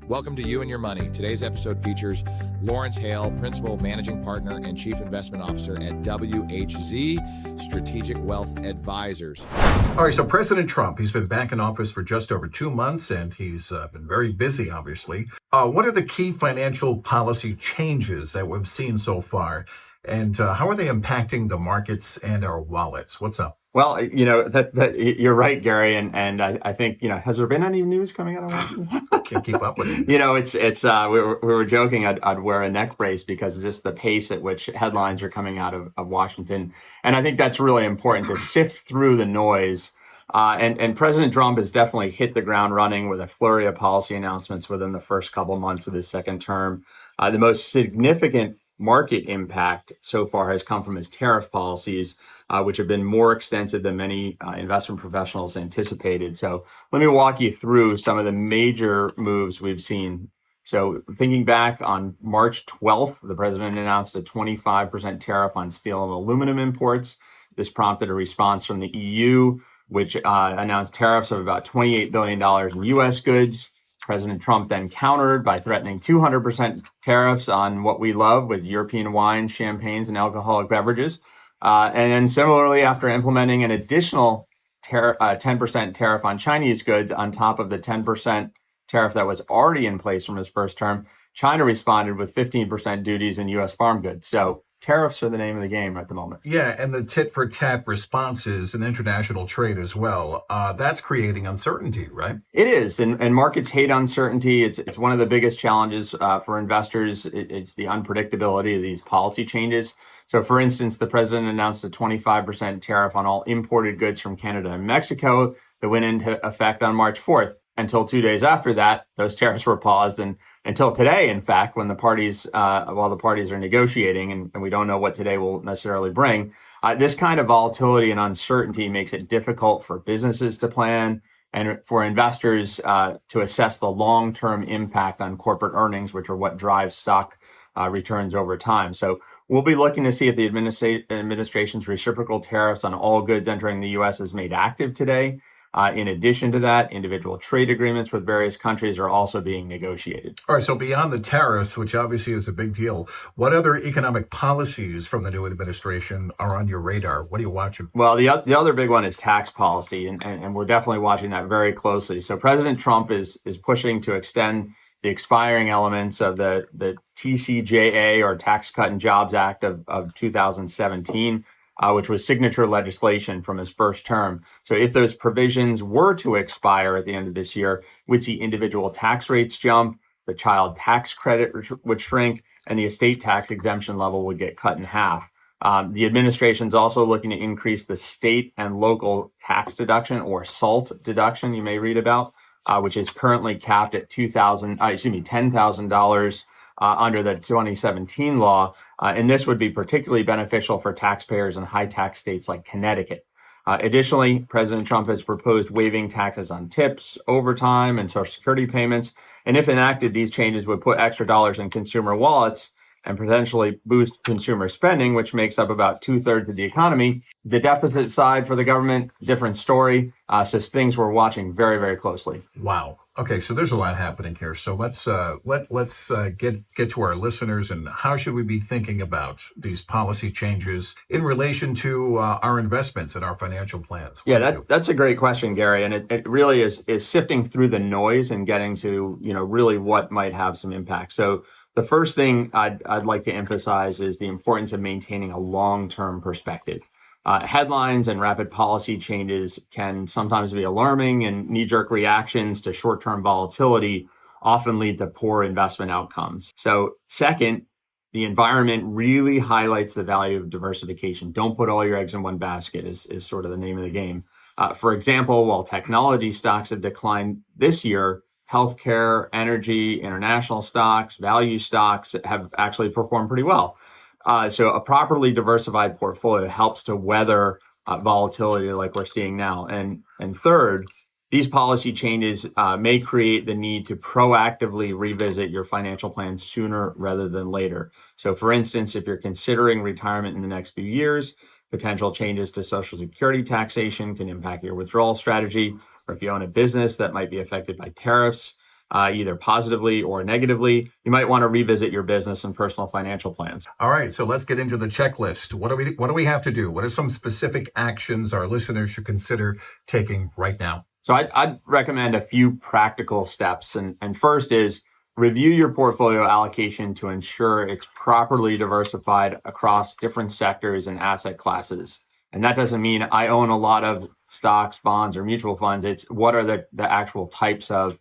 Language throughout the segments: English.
Welcome to You and Your Money. Today's episode features Lawrence Hale, Principal Managing Partner and Chief Investment Officer at WHZ Strategic Wealth Advisors. All right, so President Trump, he's been back in office for just over 2 months, and he's been very busy, obviously. What are the key financial policy changes that we've seen so far, and how are they impacting the markets and our wallets? What's up? Well, that you're right, Gary, and I think, has there been any news coming out of Washington? Can't keep up with it. It's we were joking I'd wear a neck brace because of just the pace at which headlines are coming out of Washington, and I think that's really important to sift through the noise. And President Trump has definitely hit the ground running with a flurry of policy announcements within the first couple months of his second term. The most significant market impact so far has come from his tariff policies, which have been more extensive than many investment professionals anticipated. So let me walk you through some of the major moves we've seen. So thinking back on March 12th, the president announced a 25% tariff on steel and aluminum imports. This prompted a response from the EU, which announced tariffs of about $28 billion in U.S. goods. President Trump then countered by threatening 200% tariffs on what we love with European wine, champagnes, and alcoholic beverages. And then similarly, after implementing an additional 10% tariff on Chinese goods on top of the 10% tariff that was already in place from his first term, China responded with 15% duties in U.S. farm goods. So tariffs are the name of the game at the moment. Yeah, and the tit-for-tat responses in international trade as well. That's creating uncertainty, right? It is, and markets hate uncertainty. It's one of the biggest challenges for investors. It's the unpredictability of these policy changes. So, for instance, the president announced a 25% tariff on all imported goods from Canada and Mexico that went into effect on March 4th. Until 2 days after that, those tariffs were paused, and until today, in fact, when the parties, while the parties are negotiating, and we don't know what today will necessarily bring, this kind of volatility and uncertainty makes it difficult for businesses to plan and for investors to assess the long-term impact on corporate earnings, which are what drives stock returns over time. So we'll be looking to see if the administration's reciprocal tariffs on all goods entering the U.S. is made active today. In addition to that, individual trade agreements with various countries are also being negotiated. All right, so beyond the tariffs, which obviously is a big deal, what other economic policies from the new administration are on your radar? What are you watching? Well, the other big one is tax policy, and we're definitely watching that very closely. So President Trump is pushing to extend the expiring elements of the TCJA, or Tax Cut and Jobs Act of 2017, which was signature legislation from his first term. So if those provisions were to expire at the end of this year, we'd see individual tax rates jump, the child tax credit would shrink, and the estate tax exemption level would get cut in half. The administration's also looking to increase the state and local tax deduction, or SALT deduction, you may read about, which is currently capped at $10,000 under the 2017 law. And this would be particularly beneficial for taxpayers in high tax states like Connecticut. Additionally, President Trump has proposed waiving taxes on tips, overtime, and Social Security payments. And if enacted, these changes would put extra dollars in consumer wallets and potentially boost consumer spending, which makes up about 2/3 of the economy. The deficit side for the government, different story. So things we're watching very, very closely. Wow. Okay, so there's a lot happening here. So let's get to our listeners, and how should we be thinking about these policy changes in relation to our investments and our financial plans? Yeah, that's a great question, Gary, and it really is sifting through the noise and getting to really what might have some impact. So the first thing I'd like to emphasize is the importance of maintaining a long-term perspective. Headlines and rapid policy changes can sometimes be alarming, and knee-jerk reactions to short-term volatility often lead to poor investment outcomes. So second, the environment really highlights the value of diversification. Don't put all your eggs in one basket is sort of the name of the game. For example, while technology stocks have declined this year, healthcare, energy, international stocks, value stocks have actually performed pretty well. So a properly diversified portfolio helps to weather volatility like we're seeing now. And third, these policy changes may create the need to proactively revisit your financial plan sooner rather than later. So for instance, if you're considering retirement in the next few years, potential changes to Social Security taxation can impact your withdrawal strategy. Or if you own a business that might be affected by tariffs, either positively or negatively, you might want to revisit your business and personal financial plans. All right, so let's get into the checklist. What do we have to do? What are some specific actions our listeners should consider taking right now? So I'd recommend a few practical steps. And first is review your portfolio allocation to ensure it's properly diversified across different sectors and asset classes. And that doesn't mean I own a lot of stocks, bonds, or mutual funds. It's what are the actual types of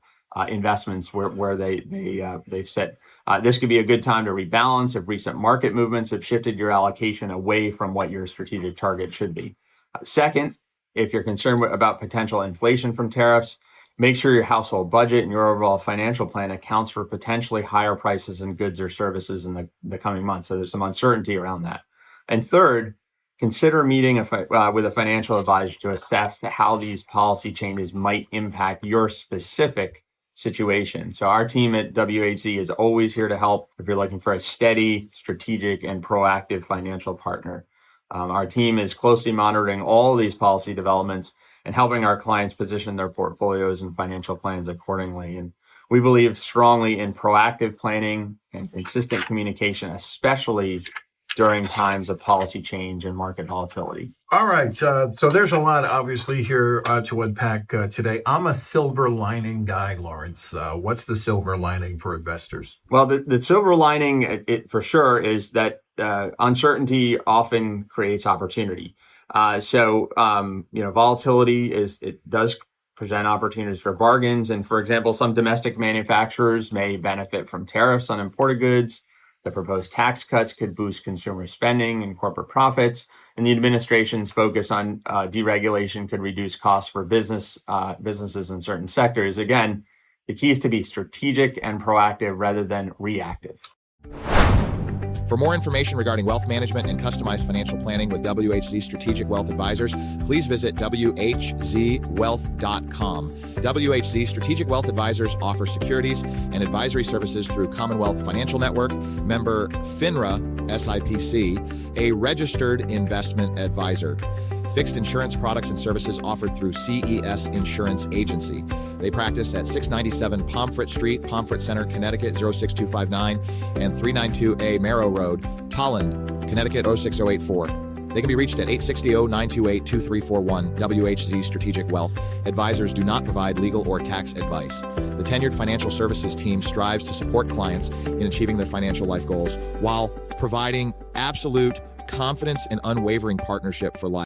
investments where they sit. This could be a good time to rebalance if recent market movements have shifted your allocation away from what your strategic target should be. Second, if you're concerned about potential inflation from tariffs, make sure your household budget and your overall financial plan accounts for potentially higher prices in goods or services in the coming months. So there's some uncertainty around that. And third, consider meeting with a financial advisor to assess how these policy changes might impact your specific situation. So our team at WHZ is always here to help if you're looking for a steady, strategic, and proactive financial partner. Our team is closely monitoring all these policy developments and helping our clients position their portfolios and financial plans accordingly. And we believe strongly in proactive planning and consistent communication, especially during times of policy change and market volatility. All right. So there's a lot, obviously, here to unpack today. I'm a silver lining guy, Lawrence. What's the silver lining for investors? Well, the silver lining, it for sure, is that uncertainty often creates opportunity. Volatility it does present opportunities for bargains. And for example, some domestic manufacturers may benefit from tariffs on imported goods. The proposed tax cuts could boost consumer spending and corporate profits. And the administration's focus on deregulation could reduce costs for businesses in certain sectors. Again, the key is to be strategic and proactive rather than reactive. For more information regarding wealth management and customized financial planning with WHZ Strategic Wealth Advisors, please visit WHZwealth.com. WHZ Strategic Wealth Advisors offer securities and advisory services through Commonwealth Financial Network, member FINRA SIPC, a registered investment advisor. Fixed insurance products and services offered through CES Insurance Agency. They practice at 697 Pomfret Street, Pomfret Center, Connecticut 06259 and 392A Marrow Road, Tolland, Connecticut 06084. They can be reached at 860-928-2341. WHZ Strategic Wealth Advisors do not provide legal or tax advice. The tenured financial services team strives to support clients in achieving their financial life goals while providing absolute confidence and unwavering partnership for life.